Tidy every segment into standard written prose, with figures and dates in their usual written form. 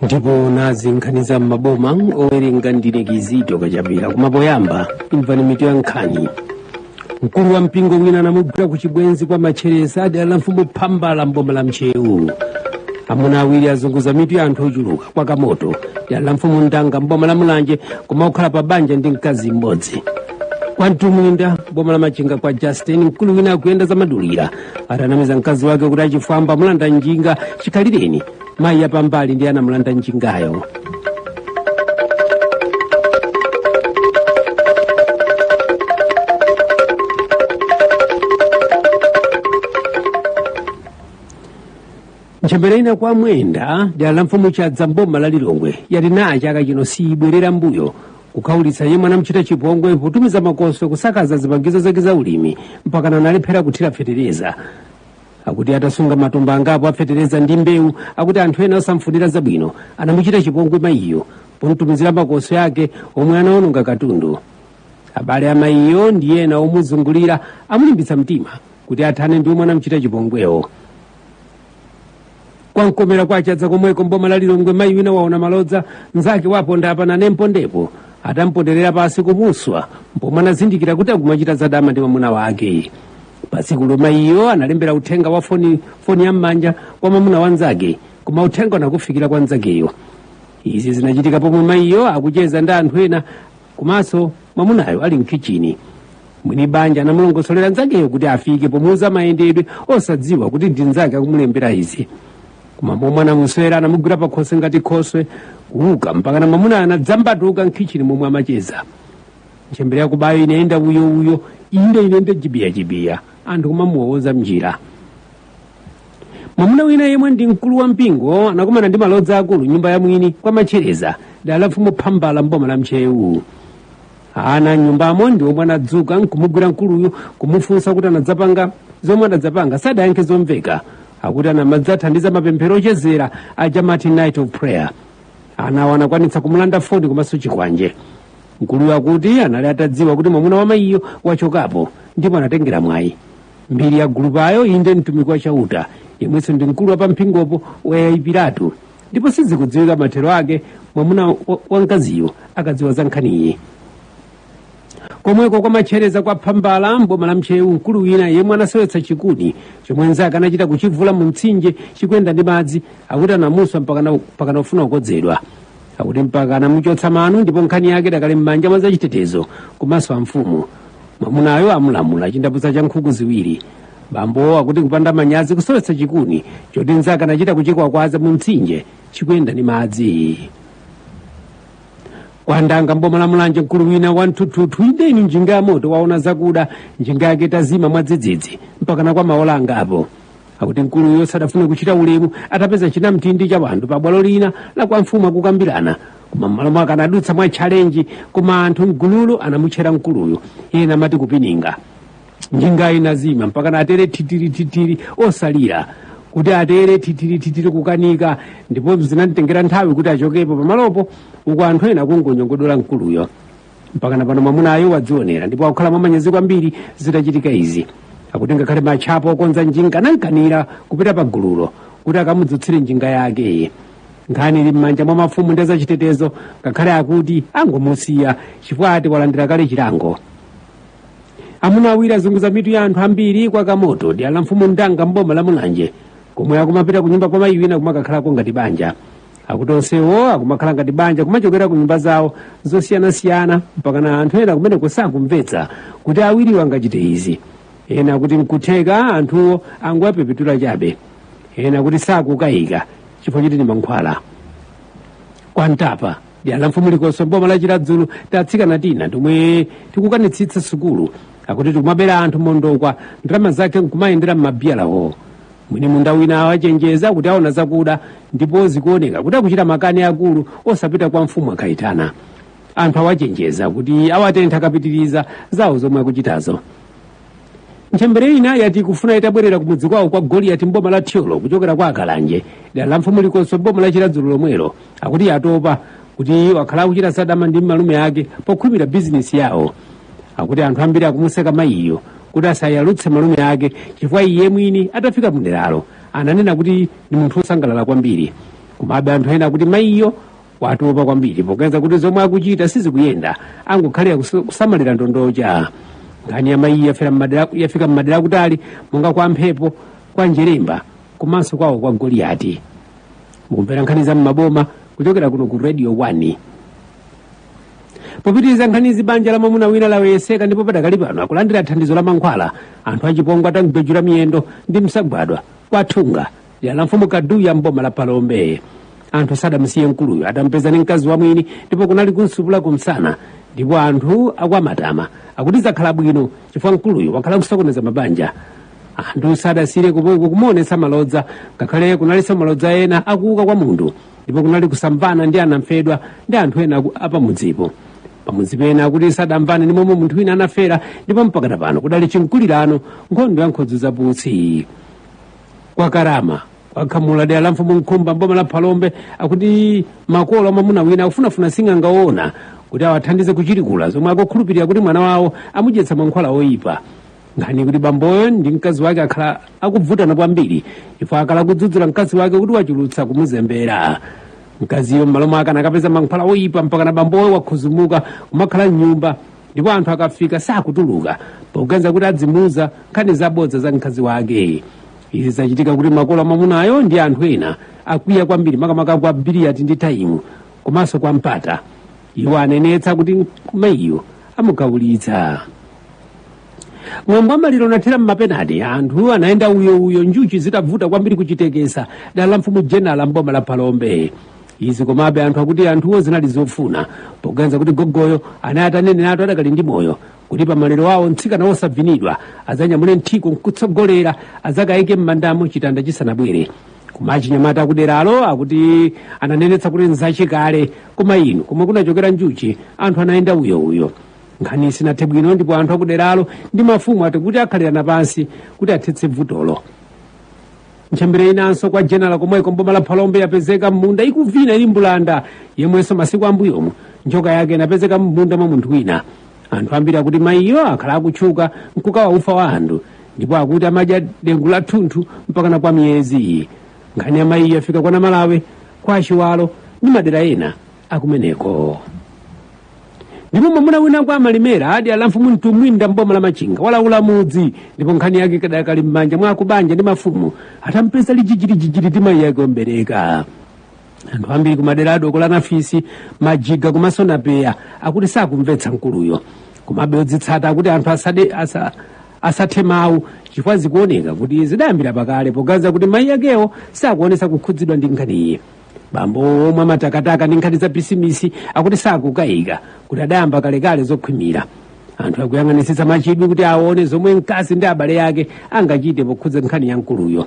Ndipo nazinkhaniza maboma owerenga ndine Kizito Kachapira kumapoyamba imvani mitu ya nkhani. Mkulu wa mpingo wina anamugwira ku Chibwenzi kwa Macheresa adala mfumu Phambala mboma la Mchewu. Amuna awiri azunguza mitu ya anthu ochuluka kwa Kamoto adala mfumu Ndanga mboma la Mulanje koma okhala pa banja ndi mkazi mmodzi. Kwa Mtumwinda boma la Machinga kwa Justin mkulu wina akuyenda za madulira atanamiza mkazi wake kuti achifwamba mulanda njinga chikhalireni mayi yapambali ndi anamulanda njingayo. Nchemberena kwa Mwenda dala mfumu Chadza mboma la Lilongwe yati na chaka chino sibwerera mbuyo kukhawulitsa yemwe anamchita chipongwe potumiza makoso kusakaza zipangizo zake za ulimi mpaka analephera kuthira fetereza. Akuti atasunga matumba angapo afetereza ndi mbewu akuti anthu ena osamfunira zabwino anamuchita chipongwe mayiyo pomutumizira makoso yake omwe anaononga katundu. Abale amayiyo ndi ena omuzungulira amulimbitsa mtima kuti athane ndi omwe anamuchita chipongwewo. Kwa Nkomera kwa Chadza komweko mboma la Lilongwe mayi wina waona malodza nzake waponda apana nempondepo atamponderera pasi kumuswa mpomwe anazindikira kuti akumachita zadama ndi mwamuna wake. Pasiku mayiyo analembera uthenga wa foni ya m'manja kwa mwamuna wanzake koma uthenga unakufikira kwa nzakeyo. Izi zinachitika pomwe mayiyo akucheza ndi anthu ena komanso mwamunayo ali mkichini. Mwini banja anamulongosolera nzakeyo kuti afike pomuuza mayendedwe osadziwa kuti ndi nzake akumulembera izi. Koma momwe anamuswera anamugwira pakhoswe ngati khoswe kuuka mpaka na mwamuna anadzambatuka mkichini momwe amacheza. Nchembere yakubayo inayenda uyo inde jibiya anthu kumamuwoza mnjira. Mwamuna wina yemwe ndi mkulu wa mpingo anakumana ndi malodza akulu nyumba ya mwini kwa Macheresa dala mfumu Phambala mboma la Mchewu. Ana nyumbamo ndi omwe anadzuka nkumugwira mkuluyu kumufunsa kuti anadzapanga zomwe anadzapanga sadayankhe zomveka. Akuti anamadzathandiza mapemphero ochezera a Jamati Night of Prayer. Anawo anakwanitsa kumulanda foni komanso chikwanje. Mkulu akuti anali atadziwa kuti mwamuna wa mayiyo wachokapo ndipo anatengera mwayi. Mbiri ya gulupayo inde mtumiki wa chauta yemwenso ndi mkulu wa pampingopo wayayipiratu ndipo sizikudziwika mathero ake mwamuna wa mkaziyo akadziwa za nkhaniyi. Komweko kwa Macheresa kwa Phambala mboma la Mchewu mkulu wina yemwe anasewetsa chikuni chomwe nzake anachita kuchivula mu mtsinje chikwenda ndi madzi akuti anamuswa mpaka ufuna kukodzedwa. Akuti mpaka anamuchotsa manu ndipo nkhani yake dakali m'manja mwa zachitetezo komanso amfumu. Mwamunayo amulamula chindapusa cha nkhuku ziwiri. Bambo akuti kupanda manyazi kusowetsa chikuni choti nzake anachita kuchikwakwaza mu mtsinje chikwenda ndi madzi. Kwa Ndanga mboma la Mulanje mkulu wina wa Ntututu indeni njinga ya moto waona zakuda njinga yake tazima mwadzidzidzi mpaka na kwa maola angapo. Akuti mkuluyo sadafune kuchita ulemu atapeza chinamtindi cha wanthu pa bwalo lina la kwa mfumu akukambirana. Koma m'malo mwake anadutsa mwa challenge koma anthu mgululo anamutchera mkuluyo ena amati kupininga. Njinga inazima mpaka na atere titiri osalira kuti atere titiri kukanika ndipo zinamtengera nthawi kuti achokepo pamalopo uko anthu ena kungonyongodola mkuluyo. Mpaka na pano mwamunayo wadzionera ndipo akukhala mwa manyazi kwambiri zitachitika izi. Akuti ngakhale machapo okonza njinga anankanira kupita pa gululo kuti akamudzutsire njinga yake. Nkhani ili m'manja mwa mafumu ndi zachitetezo ngakhale akuti angomusiya chifukwa ati walandira kale chilango. Amuna awiri azunguza mitu ya anthu ambiri kwa Kamoto dala mfumu Ndanga mboma la Mulanje komwe akumapita ku nyumba kwa mayi wina kumakakhalako ngati banja. Akuti onsewo akumakhala ngati banja kumachokera ku nyumba zawo zosiyanasiyana mpaka na anthu ena kumene kusakumvetsa kuti awiriwo angachite izi. Ena kuti mkutheka anthuwo angoapepetula chabe. Ena kuti sakukayika chifukwa chiti ni mankhwala. Kwa Ntapa dala mfumu likonso mboma la Chiradzulu tatsikana tina tomwe tikukanitsitsa sukulu. Akuti tikumabera anthu mondokwa ndalama zake nkumayendera m'mabiyalawo. Mwini munda wina wachenjeza kuti aona zakuda ndipo zikuoneka kuti akuchita makani akulu osapita kwa mfumu akayitana. Anthu awachenjeza kuti awatentha kapitiriza zawo zomwe akuchitazo. Nchembere ina yati kufuna itabwerera kumudzi kwawo kwa Goliath mboma la Thyolo kuchokera kwa Akalanje dala mfumu likonso mboma la Chiradzulu lomwelo akuti yatopa kuti wakhala akuchita zadama ndi malume ake pokhwimira bizinesi yawo. Akuti anthu ambiri akumuseka mayiyo kuti asayalutse malume ake chifukwa iye mwini atafika muderalo ananena kuti ndi munthu wosangalala kwambiri. Komabe anthu ena kuti mayiyo watopa kwambiri pogenza kuti zomwe akuchita sizikuyenda, angokhalira kusamalira ndondocha. Nkhani ya mayiyo yafika mmadera akutali monga kwa mphepo, kwa njeremba komanso kwawo kwa Goliati. Mukumvera nkhani za m'maboma kuchokera kuno ku Radio 1. Popitiriza nkhanizi, banja la mwamuna wina laweyeseka ndipo padakali pano akulandira thandizo la mankhwala. Anthu achipongwe atangubejula miyendo ndi msagwadwa kwa thunga la mfumu Kaduya mboma la Palombe. Anthu sadamsiye mkuluyo atampeza ni mkazi wa mwini ndipo kunali kunsupula kumsana, ndipo anthu akwamatama akuti zakhala bwino chifukwa mkuluyo wakhala kusokoneza mabanja. Anthu sadasire kumuonesa malodza, ngakhale kunalinso malodza ena akuuka kwa munthu, ndipo kunali kusamvana ndi anamfedwa ndi anthu ena apamudzipo. Pamudzi pena akuti sadamvane ndi momwe munthu wina anafera, ndipo mpakana pano kudali chinkulirano nkhondo ya nkhodzi zaputsi. Kwa Karama wakhamula dera la mfumu Nkhumba mboma la Palombe akuti makolo mwamuna wina akufunafuna sing'anga woona kuti awathandize kuchirikula zomwe akukhulupirira kuti mwana wawo amudyetsa mankhwala oyipa. Nkhani kuti bamboyo ndi mkazi wake akhala akuvutana kwambiri chifukwa akhala kudzudzula mkazi wake kuti wachulutsa kumuzembera. Mkaziyo m'malo mwake anakapeza mankhwala oyipa mpakana bamboyo wakhuzumuka kumakhala m'nyumba, ndipo anthu akafika sakutuluka pogenza kuti adzimuza nkhani zabodza za mkazi wake. Izi zachitika kuti makolo mwamunayo ndi anthu ena akwiya kwambiri makamaka kwa Biliyati ndi Taimu komanso kwa Mpata. Iwo anenetsa kuti mayiyo amugawulitsa. Mwambo wa maliro unathera m'mapenati, anthu anaenda uyo njuchi zitavuta kwambiri kuchitekesa dala la mfumu Jenala mboma la Palombe. Izi komabe anthu akuti anthuwo zinali zofuna pogenza kuti gogoyo anayatanene atu adakali ndi moyo kuti pa maliro wawo mtsikana wosavinidwa azanyamule nthiko nkutsogolera azakayike m'mandamo chitanda chisanabwere. Kumachi nyamata akuderalo akuti ananenetsa kuti nzachikale koma inu komwe kunachokera njuchi anthu anaenda uyo. Nkhani sinathe bwino ndipo anthu akuderalo ndi mafumu ati kuti akhalirana pansi kuti athetse vutolo. Nchembere inanso kwa Jenala komweko mboma la Palombe yapezeka m'munda ikuvina ili mbulanda, yemwenso masiku ambuyomu njoka yake inapezeka m'munda mwa munthu wina. Anthu ambiri akuti mayiyo akhala akutchuka nkukawa ufa wa anthu, ndipo akuti amadya dengu la thunthu mpakana kwa miyezi. Nkhani ya mayiyo yafika kwa Namalawe, kwa Achiwalo ndi madera ena akumeneko. Ndipo mwamuna wina kwa Malimera adi ala mfumu Mtumwinda mboma la Machinga walaula mudzi, ndipo nkhani yake kadakali m'manja mwa kubanja ndi mafumu atampeza lijijiri ndi mayi yake ombereka. Anthu ambiri kumadera adoko la Nafisi, Majiga komanso Napeya akuti sakumvetsa mkuluyo. Komabe odzitsata akuti anthu asathe mawu chifukwa zikuoneka kuti zidayambira pakale pogaza kuti mayi yakewo sakuonesa kukhudzidwa ndi nkhaniyi. Bambo omwe amatakataka ndi nkhani za pisimisi akuti sakukayika kuti adayamba kalekale zokhwimira. Anthu akuyang'anisitsa machidwi kuti aone zomwe mkazi ndi abale yake angachite pokhudza nkhani ya mkuluyo.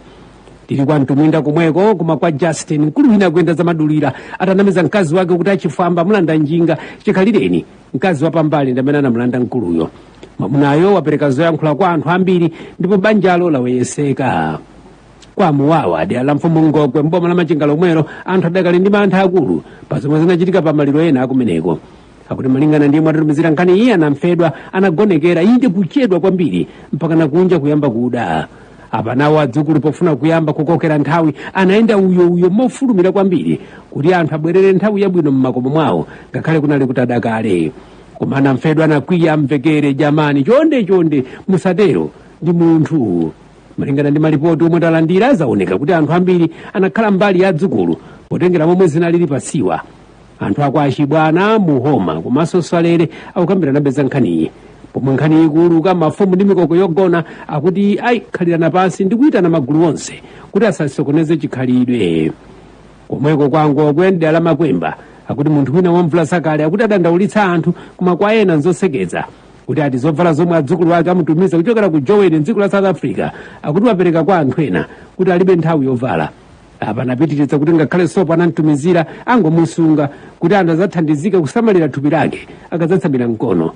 Tili kwa Mtumwinda komweko koma kwa Justin mkulu wina akuyenda zamadulira atanamiza mkazi wake kuti achifamba mulanda njinga chikhalireni mkazi wapambali ndamene anamulanda mkuluyo. Mwamunayo wapereka zoyankhula kwa anthu ambiri ndipo banjalo laweyeseka. Kwa Muwawa dera la mfumu Ngogwe mboma la Machinga lomwero anthu adakali ndi mantha akulu pa zomwe zinachitika pa maliro ena akumeneko. Akuti malingana ndiye mwatumizira nkhani iye anamfedwa anagonekera inde kuchedwa kwambiri mpakana kunja kuyamba kuda. Apa nawo adzukulu pofuna kuyamba kukokera nthawi anaenda uyo mofulumira kwambiri kuti anthu abwerere nthawi yabwino mmakomo mwawo ngakhale kunali kutadakale. Koma anamfedwa anakwiya amvekere jamani chonde musatero ndi munthu. Malingana ndi malipoti omwe talandira azaoneka kuti anthu ambiri anakhala mbali ya adzukulu potengera momwe zinalili pasiwa. Anthu akwa Achibwana, Muhoma komanso Swalere akukambirana beza nkhaniyi. Pomwe nkhani ikuluka mafumu ndi mikoko yogona akuti ayikhalirana pansi ndi kuyitana magulu onse kuti asasokoneze chikhalidwe. Komweko kwa Ngogwe dera la Makwemba akuti munthu wina wamvula sakale akuti adandaulitsa anthu koma kwa ena nzosekeza kuti ati zovala zomwe adzukulu ake amutumiza kuchokera ku Joweni mdziko la South Africa akuti wapereka kwa anthu ena kuti alibe nthawi yovala. Apa anapitiriza kuti ngakhale sopo anamtumizira angomusunga kuti anthu azathandizike kusamalira thupi lake akadzatsamira mkono.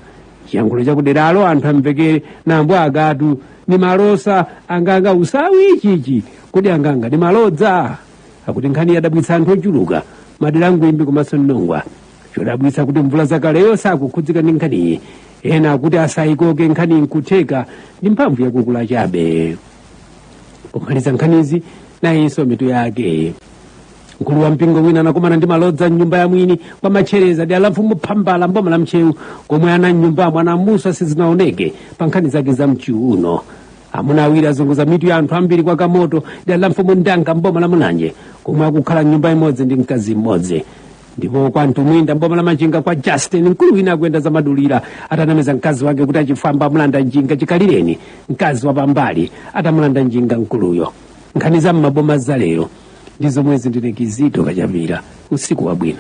Chiyankhulo chakuderalo anthu amvekere nambo agatu ni malosa anganga usawi ichichi kuti anganga ni malodza akuti nkhani yadabwitsa anthu ochuluka madera Ngwimbi komanso Nongwa. chodabwitsa kuti mvula zakaleyo sakukhudzika ndi nkhaniyi, ena akuti asayikoke nkhani nkutheka ndi mphamvu yakukula chabe. Pomaliza nkhanizi nayinso mitu yake. Mkulu wa mpingo wina anakumana ndi malodza mnyumba ya mwini kwa Machereza dera la Mfumu Phambala mboma la Mchewu, komwe ana mnyumbamo anamusa sizinaoneke pa nkhani zake za mchiuno. Amuna awiri azunguza mitu ya anthu ambiri kwa kamoto dera la Mfumu Ndanga mboma la Mulanje, komwe akukhala nyumba imodzi ndi mkazi mmodzi. Ndipo kwa Ntumwinda mboma la Machinga kwa Justin, mkulu wina akuyenda za madulira atanamiza mkazi wake kuti achifamba amulanda njinga chikalireni, mkazi wa pambali atamulanda njinga mkuluyo. Nkhani za mmaboma za lero ndizo mwezi ndine Kizito Kachapira. Usiku wabwino.